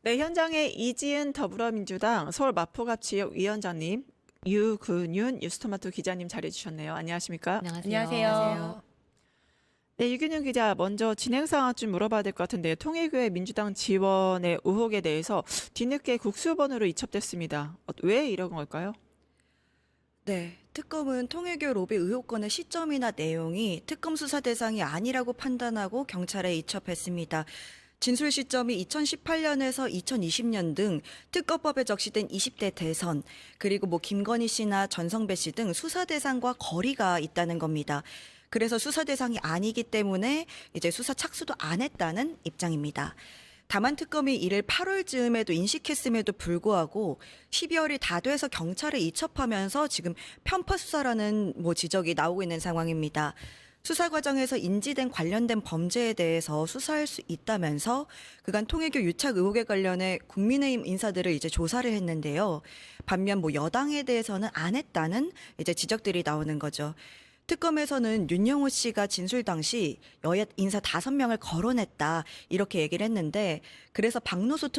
네, 현장에 이지은 더불어민주당 서울 마포갑 지역위원장님, 유근윤 뉴스토마토 기자님 자리해주셨네요. 안녕하십니까? 안녕하세요. 네, 유근윤 기자, 먼저 진행 상황 좀 물어봐야 될 것 같은데 통일교의 민주당 지원의 의혹에 대해서 뒤늦게 국수본으로 이첩됐습니다. 왜 이런 걸까요? 네, 특검은 통일교 로비 의혹권의 시점이나 내용이 특검 수사 대상이 아니라고 판단하고 경찰에 이첩했습니다. 진술 시점이 2018년에서 2020년 등 특검법에 적시된 20대 대선, 그리고 김건희 씨나 전성배 씨 등 수사 대상과 거리가 있다는 겁니다. 그래서 수사 대상이 아니기 때문에 이제 수사 착수도 안 했다는 입장입니다. 다만 특검이 이를 8월 즈음에도 인식했음에도 불구하고 12월이 다 돼서 경찰에 이첩하면서 지금 편파 수사라는 지적이 나오고 있는 상황입니다. 수사 과정에서 인지된 관련된 범죄에 대해서 수사할 수 있다면서 그간 통일교 유착 의혹에 관련해 국민의힘 인사들을 이제 조사를 했는데요. 반면 여당에 대해서는 안 했다는 이제 지적들이 나오는 거죠. 특검에서는 윤영호 씨가 진술 당시 여야 인사 5명을 거론했다 이렇게 얘기를 했는데, 그래서 박노수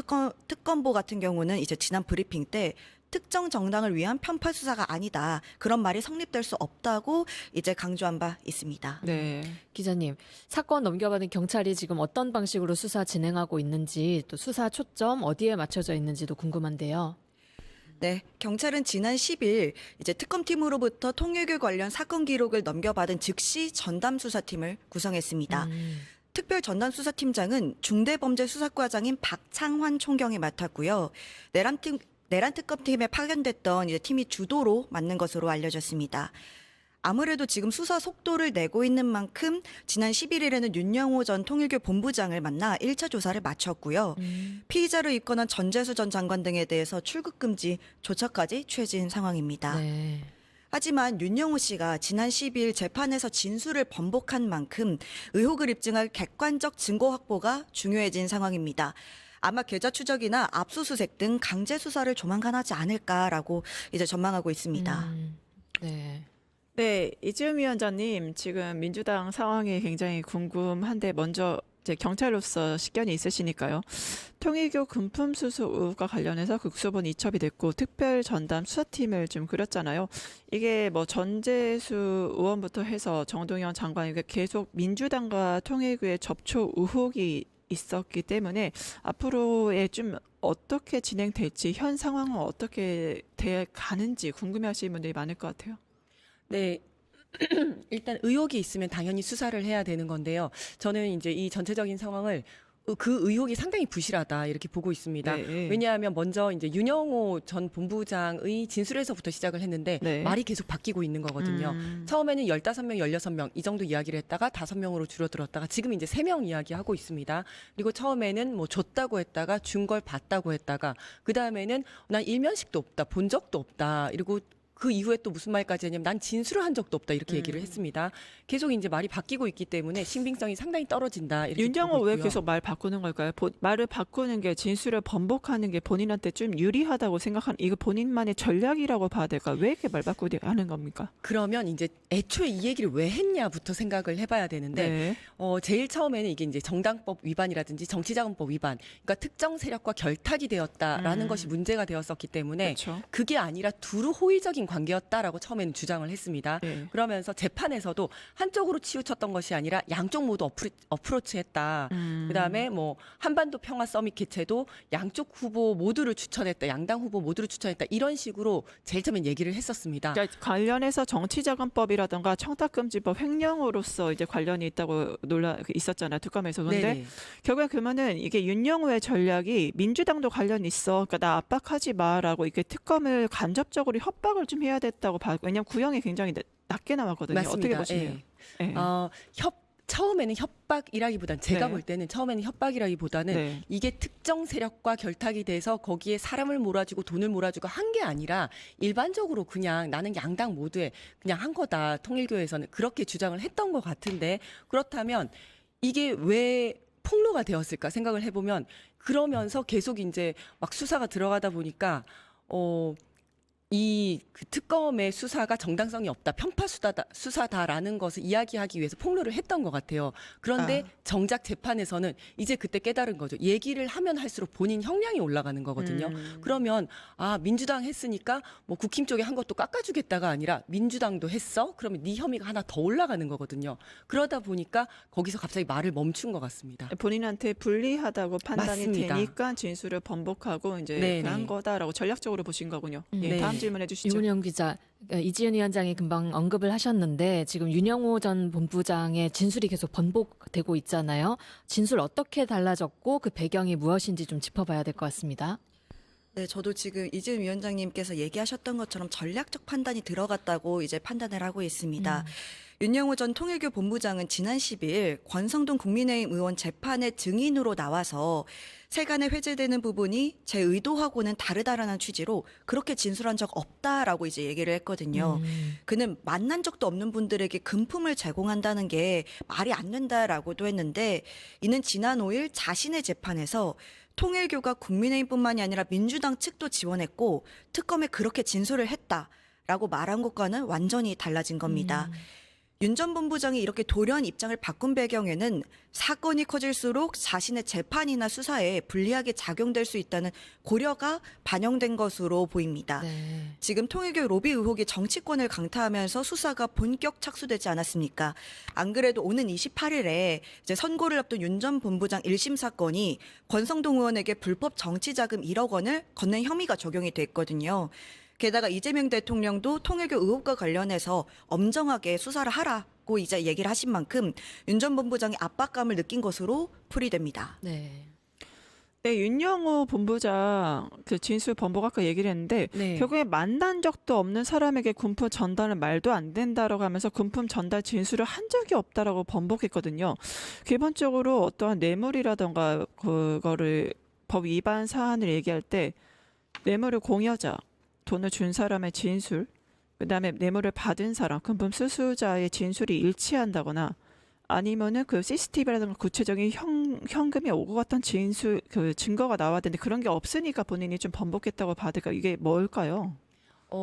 특검보 같은 경우는 이제 지난 브리핑 때 특정 정당을 위한 편파 수사가 아니다, 그런 말이 성립될 수 없다고 이제 강조한 바 있습니다. 네. 기자님, 사건 넘겨받은 경찰이 지금 어떤 방식으로 수사 진행하고 있는지, 또 수사 초점 어디에 맞춰져 있는지도 궁금한데요. 네, 경찰은 지난 10일 이제 특검팀으로부터 통일교 관련 사건 기록을 넘겨받은 즉시 전담수사팀을 구성했습니다. 특별 전담수사팀장은 중대범죄수사과장인 박창환 총경이 맡았고요. 내란 특검팀에 파견됐던 이제 팀이 주도로 맡는 것으로 알려졌습니다. 아무래도 지금 수사 속도를 내고 있는 만큼 지난 11일에는 윤영호 전 통일교 본부장을 만나 1차 조사를 마쳤고요. 피의자로 입건한 전재수 전 장관 등에 대해서 출국 금지 조처까지 취해진 상황입니다. 네. 하지만 윤영호 씨가 지난 12일 재판에서 진술을 번복한 만큼 의혹을 입증할 객관적 증거 확보가 중요해진 상황입니다. 아마 계좌 추적이나 압수수색 등 강제 수사를 조만간 하지 않을까라고 이제 전망하고 있습니다. 네. 네, 이지은 위원장님, 지금 민주당 상황이 굉장히 궁금한데 먼저 이제 경찰로서 식견이 있으시니까요. 통일교 금품 수수 의혹과 관련해서 국수본 이첩이 됐고 특별 전담 수사팀을 좀 그렸잖아요. 이게 전재수 의원부터 해서 정동영 장관 이게 계속 민주당과 통일교의 접촉 의혹이 있었기 때문에 앞으로의 좀 어떻게 진행될지, 현 상황은 어떻게 돼 가는지 궁금해하시는 분들이 많을 것 같아요. 네. 일단 의혹이 있으면 당연히 수사를 해야 되는 건데요. 저는 이제 이 전체적인 상황을 그 의혹이 상당히 부실하다 이렇게 보고 있습니다. 네. 왜냐하면 먼저 이제 윤영호 전 본부장의 진술에서부터 시작을 했는데 네. 말이 계속 바뀌고 있는 거거든요. 처음에는 15명, 16명 이 정도 이야기를 했다가 5명으로 줄어들었다가 지금 이제 3명 이야기하고 있습니다. 그리고 처음에는 줬다고 했다가 준 걸 봤다고 했다가 그다음에는 난 일면식도 없다, 본 적도 없다. 이러고 그 이후에 또 무슨 말까지 했냐면 난 진술을 한 적도 없다 이렇게 얘기를 했습니다. 계속 이제 말이 바뀌고 있기 때문에 신빙성이 상당히 떨어진다 이렇게 윤정호 보고 왜 있고요. 계속 말 바꾸는 걸까요? 말을 바꾸는 게 진술을 번복하는 게 본인한테 좀 유리하다고 생각하는, 이거 본인만의 전략이라고 봐야 될까? 왜 이렇게 말 바꾸게 하는 겁니까? 그러면 이제 애초에 이 얘기를 왜 했냐부터 생각을 해봐야 되는데 네. 제일 처음에는 이게 이제 정당법 위반이라든지 정치자금법 위반, 그러니까 특정 세력과 결탁이 되었다라는 것이 문제가 되었었기 때문에 그렇죠. 그게 아니라 두루 호의적인 관계였다라고 처음에는 주장을 했습니다. 네. 그러면서 재판에서도 한쪽으로 치우쳤던 것이 아니라 양쪽 모두 어프로치했다. 그다음에 한반도 평화 서밋 개최도 양쪽 후보 모두를 추천했다. 양당 후보 모두를 추천했다. 이런 식으로 제일 처음엔 얘기를 했었습니다. 그러니까 관련해서 정치자금법이라든가 청탁금지법 횡령으로서 이제 관련이 있다고 있었잖아요. 특검에서. 그런데 네네. 결국에 그러면은 이게 윤영호의 전략이 민주당도 관련이 있어. 그러니까 나 압박하지 마라고 이렇게 특검을 간접적으로 협박을 좀 해야 됐다고 봐요. 왜냐하면 구형이 굉장히 낮게 나왔거든요. 맞습니다. 어떻게 보시나요? 예. 네. 처음에는 협박이라기보다는 제가 네. 볼 때는 처음에는 협박이라기보다는 네. 이게 특정 세력과 결탁이 돼서 거기에 사람을 몰아주고 돈을 몰아주고 한 게 아니라 일반적으로 그냥 나는 양당 모두에 그냥 한 거다. 통일교에서는 그렇게 주장을 했던 것 같은데, 그렇다면 이게 왜 폭로가 되었을까 생각을 해보면, 그러면서 계속 이제 막 수사가 들어가다 보니까 그 특검의 수사가 정당성이 없다, 편파 수사다라는 것을 이야기하기 위해서 폭로를 했던 것 같아요. 그런데 정작 재판에서는 이제 그때 깨달은 거죠. 얘기를 하면 할수록 본인 형량이 올라가는 거거든요. 그러면 민주당 했으니까 뭐 국힘 쪽에 한 것도 깎아주겠다가 아니라 민주당도 했어? 그러면 네 혐의가 하나 더 올라가는 거거든요. 그러다 보니까 거기서 갑자기 말을 멈춘 것 같습니다. 본인한테 불리하다고 판단이 맞습니다. 되니까 진술을 번복하고 이제 네네. 한 거다라고 전략적으로 보신 거군요. 예, 네. 다음 질문해 주시죠. 유은영 기자, 이지은 위원장이 금방 언급을 하셨는데 지금 윤영호 전 본부장의 진술이 계속 번복되고 있잖아요. 진술 어떻게 달라졌고 그 배경이 무엇인지 좀 짚어봐야 될 것 같습니다. 네, 저도 지금 이지은 위원장님께서 얘기하셨던 것처럼 전략적 판단이 들어갔다고 이제 판단을 하고 있습니다. 윤영호 전 통일교 본부장은 지난 10일 권성동 국민의힘 의원 재판에 증인으로 나와서 세간에 회제되는 부분이 제 의도하고는 다르다라는 취지로 그렇게 진술한 적 없다라고 이제 얘기를 했거든요. 그는 만난 적도 없는 분들에게 금품을 제공한다는 게 말이 안 된다라고도 했는데 이는 지난 5일 자신의 재판에서 통일교가 국민의힘뿐만이 아니라 민주당 측도 지원했고 특검에 그렇게 진술을 했다라고 말한 것과는 완전히 달라진 겁니다. 윤 전 본부장이 이렇게 돌연 입장을 바꾼 배경에는 사건이 커질수록 자신의 재판이나 수사에 불리하게 작용될 수 있다는 고려가 반영된 것으로 보입니다. 네. 지금 통일교 로비 의혹이 정치권을 강타하면서 수사가 본격 착수되지 않았습니까? 안 그래도 오는 28일에 이제 선고를 앞둔 윤 전 본부장 1심 사건이 권성동 의원에게 불법 정치자금 1억 원을 건넨 혐의가 적용이 됐거든요. 게다가 이재명 대통령도 통일교 의혹과 관련해서 엄정하게 수사를 하라고 이제 얘기를 하신 만큼 윤 전 본부장이 압박감을 느낀 것으로 풀이됩니다. 네. 네, 윤영호 본부장 그 진술 번복 아까 얘기를 했는데 네. 결국에 만난 적도 없는 사람에게 군품 전달은 말도 안 된다라고 하면서 군품 전달 진술을 한 적이 없다라고 번복했거든요. 기본적으로 어떠한 뇌물이라던가 그거를 법 위반 사안을 얘기할 때 뇌물을 공여자, 돈을 준 사람의 진술, 그다음에 뇌물을 받은 사람, 금품 수수자의 진술이 일치한다거나 아니면은 그 CCTV라든가 구체적인 현금이 오고 갔던 진술 그 증거가 나와야 되는데 그런 게 없으니까 본인이 좀 번복했다고 받을까 이게 뭘까요?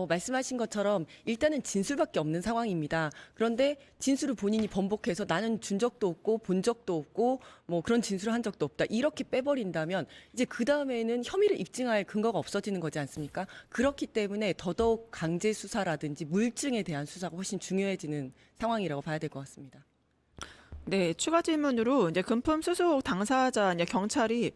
말씀하신 것처럼 일단은 진술밖에 없는 상황입니다. 그런데 진술을 본인이 번복해서 나는 준 적도 없고 본 적도 없고 뭐 그런 진술을 한 적도 없다. 이렇게 빼버린다면 이제 그 다음에는 혐의를 입증할 근거가 없어지는 거지 않습니까? 그렇기 때문에 더더욱 강제 수사라든지 물증에 대한 수사가 훨씬 중요해지는 상황이라고 봐야 될 것 같습니다. 네, 추가 질문으로 이제 금품 수수 당사자 이제 경찰이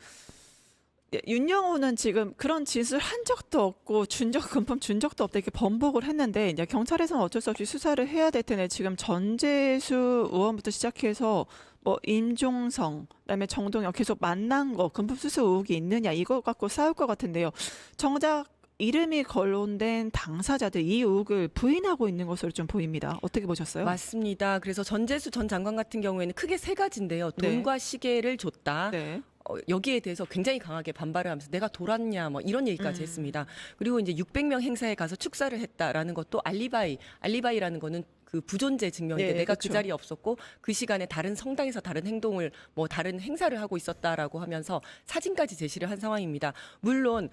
윤영호는 지금 그런 진술 한 적도 없고 금품 준 적도 없다 이렇게 번복을 했는데 이제 경찰에서는 어쩔 수 없이 수사를 해야 될 텐데 지금 전재수 의원부터 시작해서 뭐 임종성 그다음에 정동영 계속 만난 거 금품 수수 의혹이 있느냐 이거 갖고 싸울 것 같은데요. 정작 이름이 거론된 당사자들 이 의혹을 부인하고 있는 것으로 좀 보입니다. 어떻게 보셨어요? 맞습니다. 그래서 전재수 전 장관 같은 경우에는 크게 세 가지인데요. 네. 돈과 시계를 줬다. 네. 여기에 대해서 굉장히 강하게 반발을 하면서 내가 돌았냐 뭐 이런 얘기까지 했습니다. 그리고 이제 600명 행사에 가서 축사를 했다라는 것도 알리바이라는 거는 그 부존재 증명인데 네, 내가 그렇죠. 그 자리에 없었고 그 시간에 다른 성당에서 다른 행동을 뭐 다른 행사를 하고 있었다라고 하면서 사진까지 제시를 한 상황입니다. 물론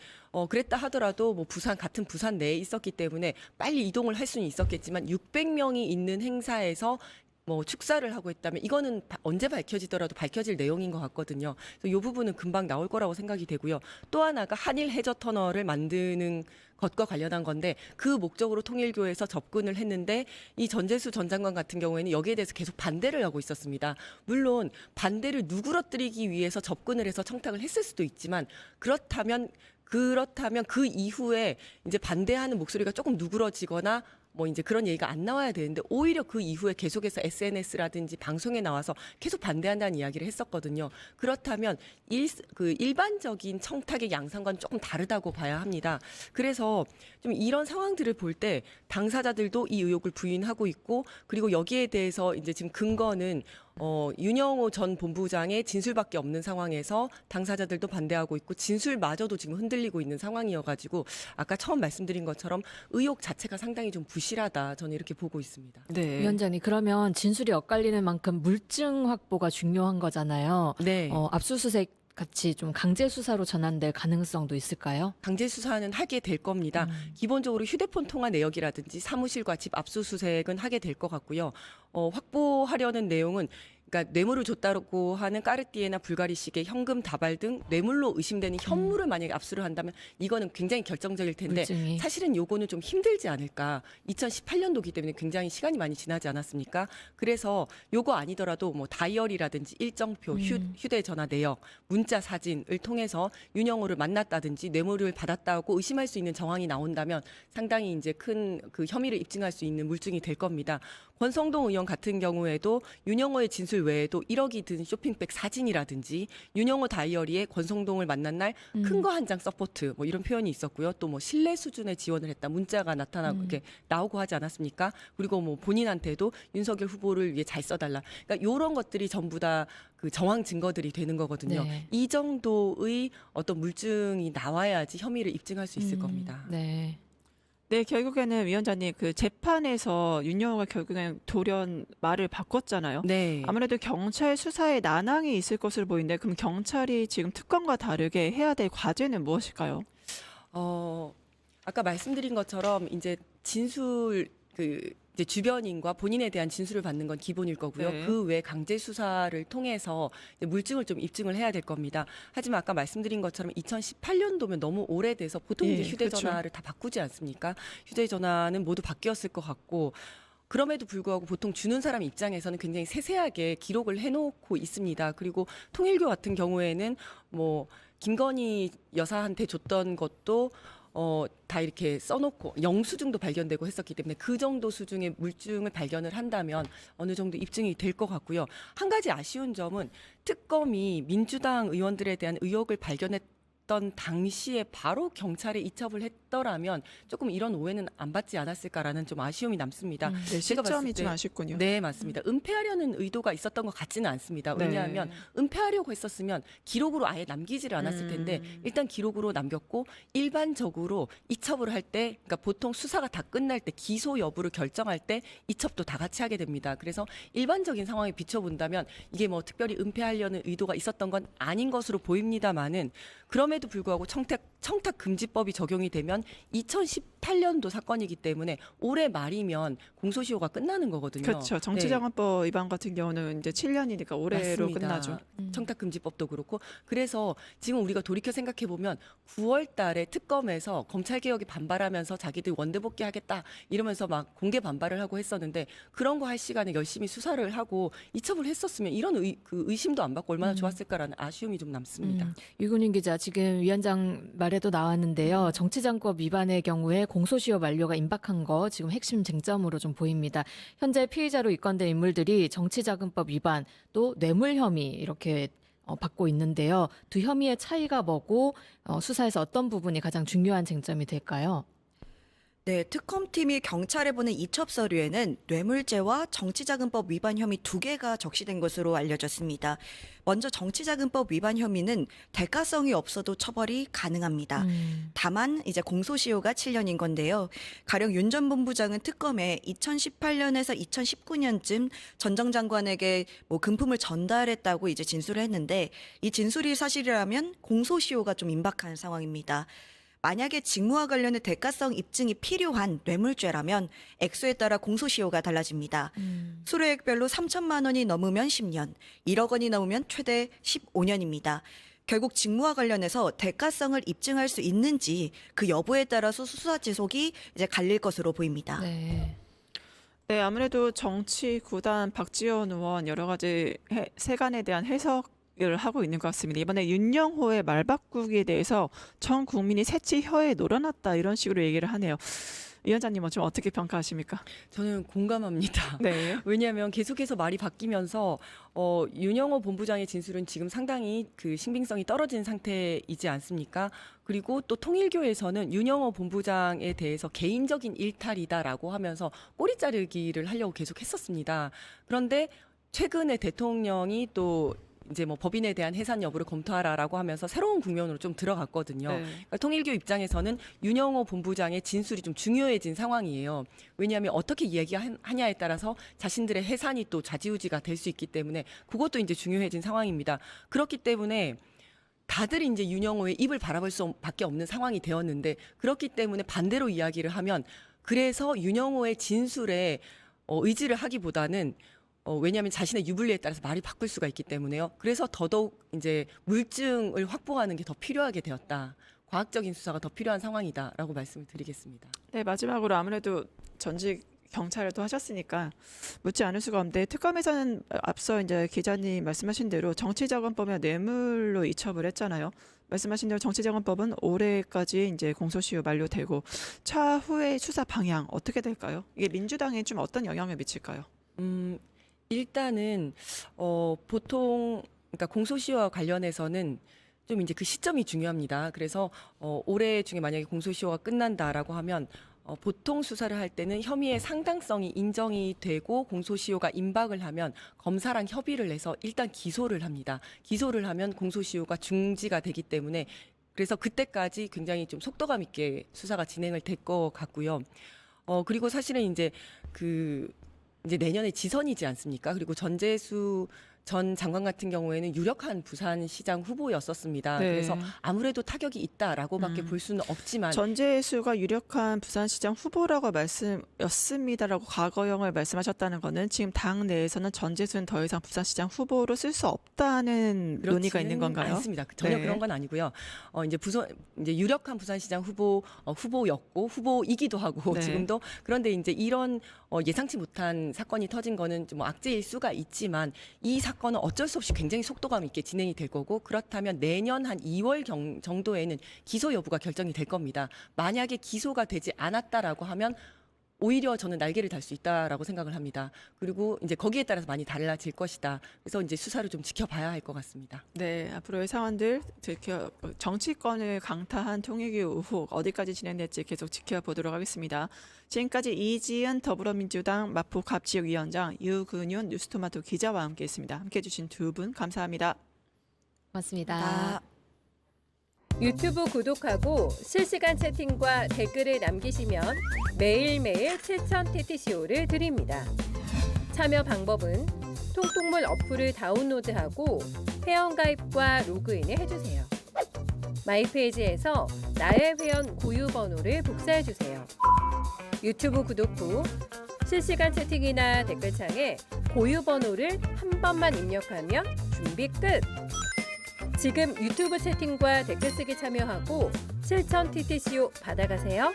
그랬다 하더라도 뭐 같은 부산 내에 있었기 때문에 빨리 이동을 할 수는 있었겠지만 600명이 있는 행사에서 뭐 축사를 하고 있다면 이거는 언제 밝혀지더라도 밝혀질 내용인 것 같거든요. 그래서 이 부분은 금방 나올 거라고 생각이 되고요. 또 하나가 한일 해저 터널을 만드는 것과 관련한 건데 그 목적으로 통일교에서 접근을 했는데 이 전재수 전 장관 같은 경우에는 여기에 대해서 계속 반대를 하고 있었습니다. 물론 반대를 누그러뜨리기 위해서 접근을 해서 청탁을 했을 수도 있지만 그렇다면 그 이후에 이제 반대하는 목소리가 조금 누그러지거나 뭐 이제 그런 얘기가 안 나와야 되는데 오히려 그 이후에 계속해서 SNS라든지 방송에 나와서 계속 반대한다는 이야기를 했었거든요. 그렇다면 일반적인 청탁의 양상과는 조금 다르다고 봐야 합니다. 그래서 좀 이런 상황들을 볼 때 당사자들도 이 의혹을 부인하고 있고 그리고 여기에 대해서 이제 지금 근거는 윤영호 전 본부장의 진술밖에 없는 상황에서 당사자들도 반대하고 있고 진술마저도 지금 흔들리고 있는 상황이어가지고 아까 처음 말씀드린 것처럼 의혹 자체가 상당히 좀 부실하다 저는 이렇게 보고 있습니다. 네. 위원장님, 그러면 진술이 엇갈리는 만큼 물증 확보가 중요한 거잖아요. 네. 압수수색 같이 좀 강제 수사로 전환될 가능성도 있을까요? 강제 수사는 하게 될 겁니다. 기본적으로 휴대폰 통화 내역이라든지 사무실과 집 압수수색은 하게 될 것 같고요. 확보하려는 내용은 그러니까 뇌물을 줬다고 하는 까르띠에나 불가리식의 현금 다발 등 뇌물로 의심되는 현물을 만약에 압수를 한다면 이거는 굉장히 결정적일 텐데 물증이. 사실은 요거는 좀 힘들지 않을까. 2018년도기 때문에 굉장히 시간이 많이 지나지 않았습니까? 그래서 요거 아니더라도 뭐 다이어리라든지 일정표, 휴대전화 내역, 문자 사진을 통해서 윤영호를 만났다든지 뇌물을 받았다고 의심할 수 있는 정황이 나온다면 상당히 이제 큰 그 혐의를 입증할 수 있는 물증이 될 겁니다. 권성동 의원 같은 경우에도 윤영호의 진술 외에도 1억이 든 쇼핑백 사진이라든지 윤영호 다이어리에 권성동을 만난 날 큰 거 한 장 서포트 뭐 이런 표현이 있었고요. 또 뭐 신뢰 수준의 지원을 했다 문자가 나타나고 이렇게 나오고 하지 않았습니까? 그리고 뭐 본인한테도 윤석열 후보를 위해 잘 써달라. 그러니까 이런 것들이 전부 다 그 정황 증거들이 되는 거거든요. 네. 이 정도의 어떤 물증이 나와야지 혐의를 입증할 수 있을 겁니다. 네. 네, 결국에는 위원장님 그 재판에서 윤영호가 결국엔 돌연 말을 바꿨잖아요. 네. 아무래도 경찰 수사에 난항이 있을 것으로 보이는데 그럼 경찰이 지금 특검과 다르게 해야 될 과제는 무엇일까요? 아까 말씀드린 것처럼 이제 진술 이제 주변인과 본인에 대한 진술을 받는 건 기본일 거고요. 네. 그 외 강제 수사를 통해서 이제 물증을 좀 입증을 해야 될 겁니다. 하지만 아까 말씀드린 것처럼 2018년도면 너무 오래돼서 보통 예, 이제 휴대전화를 다 바꾸지 않습니까? 휴대전화는 모두 바뀌었을 것 같고 그럼에도 불구하고 보통 주는 사람 입장에서는 굉장히 세세하게 기록을 해놓고 있습니다. 그리고 통일교 같은 경우에는 뭐 김건희 여사한테 줬던 것도 다 이렇게 써놓고 영수증도 발견되고 했었기 때문에 그 정도 수준의 물증을 발견을 한다면 어느 정도 입증이 될 것 같고요. 한 가지 아쉬운 점은 특검이 민주당 의원들에 대한 의혹을 발견했던 당시에 바로 경찰에 이첩을 했더라면 조금 이런 오해는 안 받지 않았을까라는 좀 아쉬움이 남습니다. 네, 제가 봤을 시점이 좀 때 아쉽군요. 네, 맞습니다. 은폐하려는 의도가 있었던 것 같지는 않습니다. 왜냐하면 네. 은폐하려고 했었으면 기록으로 아예 남기지를 않았을 텐데 일단 기록으로 남겼고 일반적으로 이첩을 할 때 그러니까 보통 수사가 다 끝날 때 기소 여부를 결정할 때 이첩도 다 같이 하게 됩니다. 그래서 일반적인 상황에 비춰본다면 이게 뭐 특별히 은폐하려는 의도가 있었던 건 아닌 것으로 보입니다만은 그럼에도 불구하고 청탁금지법이 적용이 되면 2018년도 사건이기 때문에 올해 말이면 공소시효가 끝나는 거거든요. 그렇죠. 정치자금법 위반 같은 경우는 이제 7년이니까 올해로 맞습니다. 끝나죠. 청탁금지법도 그렇고 그래서 지금 우리가 돌이켜 생각해 보면 9월 달에 특검에서 검찰개혁에 반발하면서 자기들 원대복귀하겠다 이러면서 막 공개 반발을 하고 했었는데 그런 거 할 시간에 열심히 수사를 하고 이첩을 했었으면 이런 의심도 안 받고 얼마나 좋았을까라는 아쉬움이 좀 남습니다. 유근인 기자, 지금 위원장 말에도 나왔는데요. 정치자금법 위반의 경우에 공소시효 만료가 임박한 거 지금 핵심 쟁점으로 좀 보입니다. 현재 피의자로 입건된 인물들이 정치자금법 위반 또 뇌물 혐의 이렇게 받고 있는데요. 두 혐의의 차이가 뭐고 수사에서 어떤 부분이 가장 중요한 쟁점이 될까요? 네, 특검팀이 경찰에 보낸 이첩 서류에는 뇌물죄와 정치자금법 위반 혐의 2개가 적시된 것으로 알려졌습니다. 먼저 정치자금법 위반 혐의는 대가성이 없어도 처벌이 가능합니다. 다만 이제 공소시효가 7년인 건데요. 가령 윤 전 본부장은 특검에 2018년에서 2019년쯤 전 정 장관에게 뭐 금품을 전달했다고 이제 진술을 했는데 이 진술이 사실이라면 공소시효가 좀 임박한 상황입니다. 만약에 직무와 관련해 대가성 입증이 필요한 뇌물죄라면 액수에 따라 공소시효가 달라집니다. 수뢰액별로 3천만 원이 넘으면 10년, 1억 원이 넘으면 최대 15년입니다. 결국 직무와 관련해서 대가성을 입증할 수 있는지 그 여부에 따라서 수사 지속이 이제 갈릴 것으로 보입니다. 네. 네, 아무래도 정치 구단 박지원 의원 여러 가지 세간에 대한 해석을 하고 있는 것 같습니다. 이번에 윤영호의 말바꾸기에 대해서 전 국민이 새치 혀에 노려놨다 이런 식으로 얘기를 하네요. 위원장님은 좀 어떻게 평가하십니까? 저는 공감합니다. 네. 왜냐하면 계속해서 말이 바뀌면서 윤영호 본부장의 진술은 지금 상당히 그 신빙성이 떨어진 상태이지 않습니까? 그리고 또 통일교에서는 윤영호 본부장에 대해서 개인적인 일탈이다라고 하면서 꼬리 자르기를 하려고 계속 했었습니다. 그런데 최근에 대통령이 또 이제 뭐 법인에 대한 해산 여부를 검토하라라고 하면서 새로운 국면으로 좀 들어갔거든요. 네. 그러니까 통일교 입장에서는 윤영호 본부장의 진술이 좀 중요해진 상황이에요. 왜냐하면 어떻게 이야기하냐에 따라서 자신들의 해산이 또 좌지우지가 될 수 있기 때문에 그것도 이제 중요해진 상황입니다. 그렇기 때문에 다들 이제 윤영호의 입을 바라볼 수밖에 없는 상황이 되었는데 그렇기 때문에 반대로 이야기를 하면 그래서 윤영호의 진술에 의지를 하기보다는 왜냐하면 자신의 유불리에 따라서 말이 바꿀 수가 있기 때문에요. 그래서 더더욱 이제 물증을 확보하는 게 더 필요하게 되었다. 과학적인 수사가 더 필요한 상황이다라고 말씀을 드리겠습니다. 네, 마지막으로 아무래도 전직 경찰도 하셨으니까 묻지 않을 수가 없는데 특검에서는 앞서 이제 기자님 말씀하신 대로 정치자금법에 뇌물로 이첩을 했잖아요. 말씀하신 대로 정치자금법은 올해까지 이제 공소시효 만료되고 차후의 수사 방향 어떻게 될까요? 이게 민주당에 좀 어떤 영향을 미칠까요? 일단은 보통 그러니까 공소시효와 관련해서는 좀 이제 그 시점이 중요합니다. 그래서 올해 중에 만약에 공소시효가 끝난다라고 하면 보통 수사를 할 때는 혐의의 상당성이 인정이 되고 공소시효가 임박을 하면 검사랑 협의를 해서 일단 기소를 합니다. 기소를 하면 공소시효가 중지가 되기 때문에 그래서 그때까지 굉장히 좀 속도감 있게 수사가 진행을 될 것 같고요. 그리고 사실은 이제 이제 내년에 지선이지 않습니까? 그리고 전재수 전 장관 같은 경우에는 유력한 부산시장 후보였었습니다. 네. 그래서 아무래도 타격이 있다라고밖에 볼 수는 없지만 전재수가 유력한 부산시장 후보라고 말씀이었습니다라고 과거형을 말씀하셨다는 거는 지금 당 내에서는 전재수는 더 이상 부산시장 후보로 쓸 수 없다는 논의가 있는 건가요? 않습니다. 전혀 네. 그런 건 아니고요. 이제 유력한 부산시장 후보였고 후보이기도 하고 네. 지금도 그런데 이제 이런 예상치 못한 사건이 터진 거는 좀 악재일 수가 있지만 이 사건은 어쩔 수 없이 굉장히 속도감 있게 진행이 될 거고 그렇다면 내년 한 2월 정도에는 기소 여부가 결정이 될 겁니다. 만약에 기소가 되지 않았다라고 하면 오히려 저는 날개를 달 수 있다라고 생각을 합니다. 그리고 이제 거기에 따라서 많이 달라질 것이다. 그래서 이제 수사를 좀 지켜봐야 할 것 같습니다. 네, 앞으로의 상황들 정치권을 강타한 통일교 의혹 어디까지 진행될지 계속 지켜보도록 하겠습니다. 지금까지 이지은 더불어민주당 마포갑지역위원장 유근윤 뉴스토마토 기자와 함께했습니다. 함께해 주신 두 분 감사합니다. 고맙습니다. 유튜브 구독하고 실시간 채팅과 댓글을 남기시면 매일매일 실천 TTCO를 드립니다. 참여 방법은 통통물 어플을 다운로드하고 회원가입과 로그인을 해주세요. 마이페이지에서 나의 회원 고유 번호를 복사해주세요. 유튜브 구독 후 실시간 채팅이나 댓글창에 고유 번호를 한 번만 입력하면 준비 끝! 지금 유튜브 채팅과 댓글 쓰기 참여하고 실천 TTCO 받아가세요.